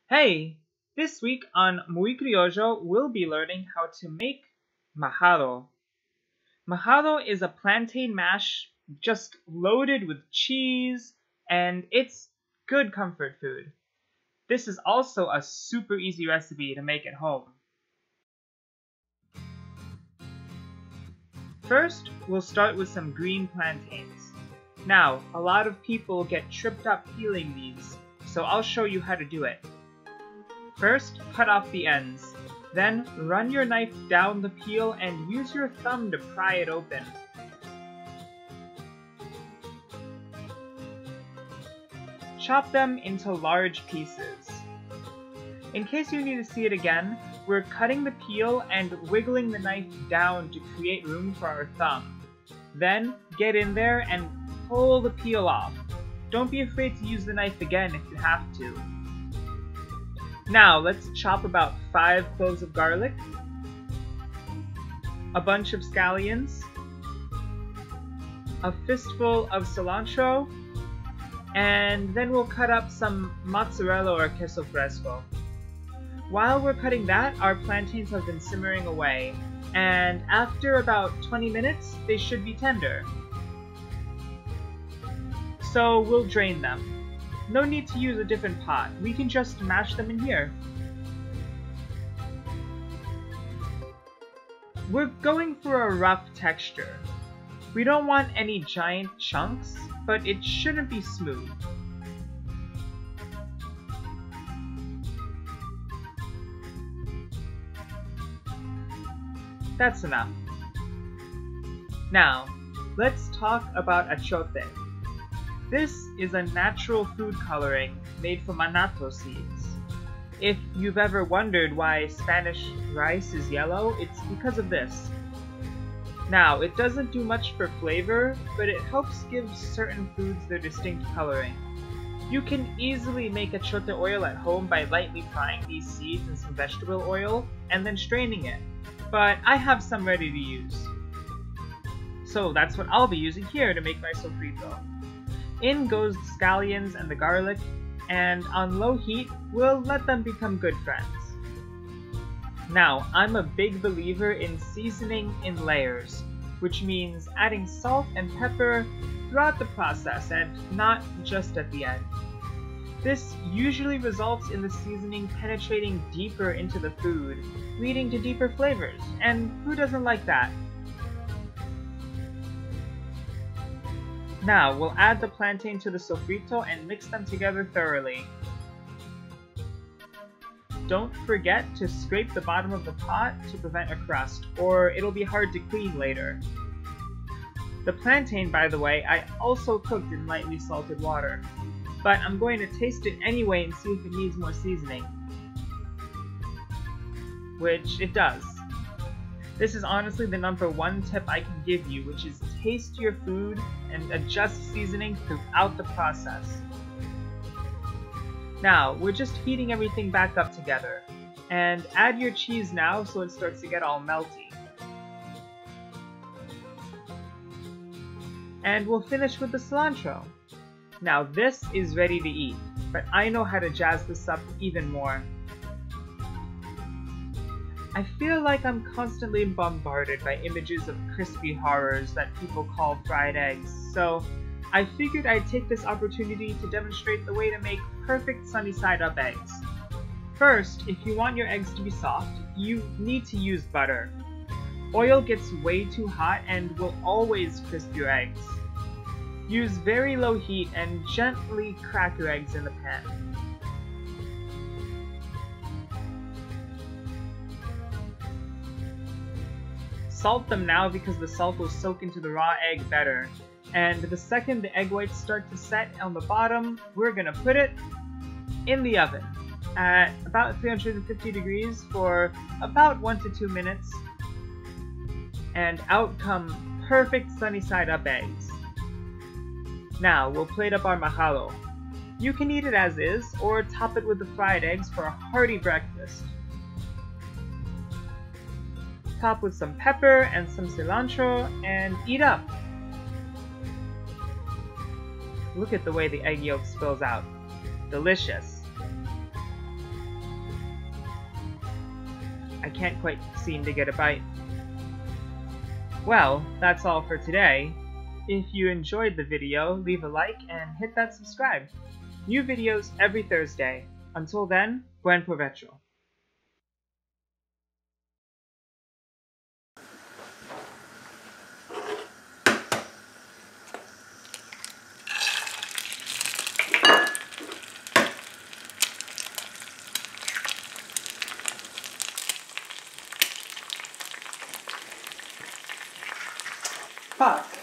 Hey! This week on Muy Criollo, we'll be learning how to make Majado. Majado is a plantain mash just loaded with cheese, and it's good comfort food. This is also a super easy recipe to make at home. First, we'll start with some green plantains. Now, a lot of people get tripped up peeling these, so I'll show you how to do it. First, cut off the ends. Then, run your knife down the peel and use your thumb to pry it open. Chop them into large pieces. In case you need to see it again, we're cutting the peel and wiggling the knife down to create room for our thumb. Then, get in there and pull the peel off. Don't be afraid to use the knife again if you have to. Now, let's chop about 5 cloves of garlic, a bunch of scallions, a fistful of cilantro, and then we'll cut up some mozzarella or queso fresco. While we're cutting that, our plantains have been simmering away, and after about 20 minutes, they should be tender. So we'll drain them. No need to use a different pot, we can just mash them in here. We're going for a rough texture. We don't want any giant chunks, but it shouldn't be smooth. That's enough. Now, let's talk about achiote. This is a natural food coloring made from annatto seeds. If you've ever wondered why Spanish rice is yellow, it's because of this. Now, it doesn't do much for flavor, but it helps give certain foods their distinct coloring. You can easily make achiote oil at home by lightly frying these seeds in some vegetable oil and then straining it, but I have some ready to use. So that's what I'll be using here to make my sofrito. In goes the scallions and the garlic, and on low heat, we'll let them become good friends. Now, I'm a big believer in seasoning in layers, which means adding salt and pepper throughout the process and not just at the end. This usually results in the seasoning penetrating deeper into the food, leading to deeper flavors, and who doesn't like that? Now, we'll add the plantain to the sofrito and mix them together thoroughly. Don't forget to scrape the bottom of the pot to prevent a crust, or it'll be hard to clean later. The plantain, by the way, I also cooked in lightly salted water, but I'm going to taste it anyway and see if it needs more seasoning. Which it does. This is honestly the #1 tip I can give you, which is taste your food and adjust seasoning throughout the process. Now, we're just heating everything back up together. And add your cheese now so it starts to get all melty. And we'll finish with the cilantro. Now this is ready to eat, but I know how to jazz this up even more. I feel like I'm constantly bombarded by images of crispy horrors that people call fried eggs, so I figured I'd take this opportunity to demonstrate the way to make perfect sunny-side-up eggs. First, if you want your eggs to be soft, you need to use butter. Oil gets way too hot and will always crisp your eggs. Use very low heat and gently crack your eggs in the pan. Salt them now because the salt will soak into the raw egg better. And the second the egg whites start to set on the bottom, we're gonna put it in the oven at about 350 degrees for about 1 to 2 minutes. And out come perfect sunny-side-up eggs. Now, we'll plate up our majado. You can eat it as is, or top it with the fried eggs for a hearty breakfast. Top with some pepper and some cilantro, and eat up! Look at the way the egg yolk spills out. Delicious! I can't quite seem to get a bite. Well, that's all for today. If you enjoyed the video, leave a like and hit that subscribe. New videos every Thursday. Until then, buen provecho. Fuck.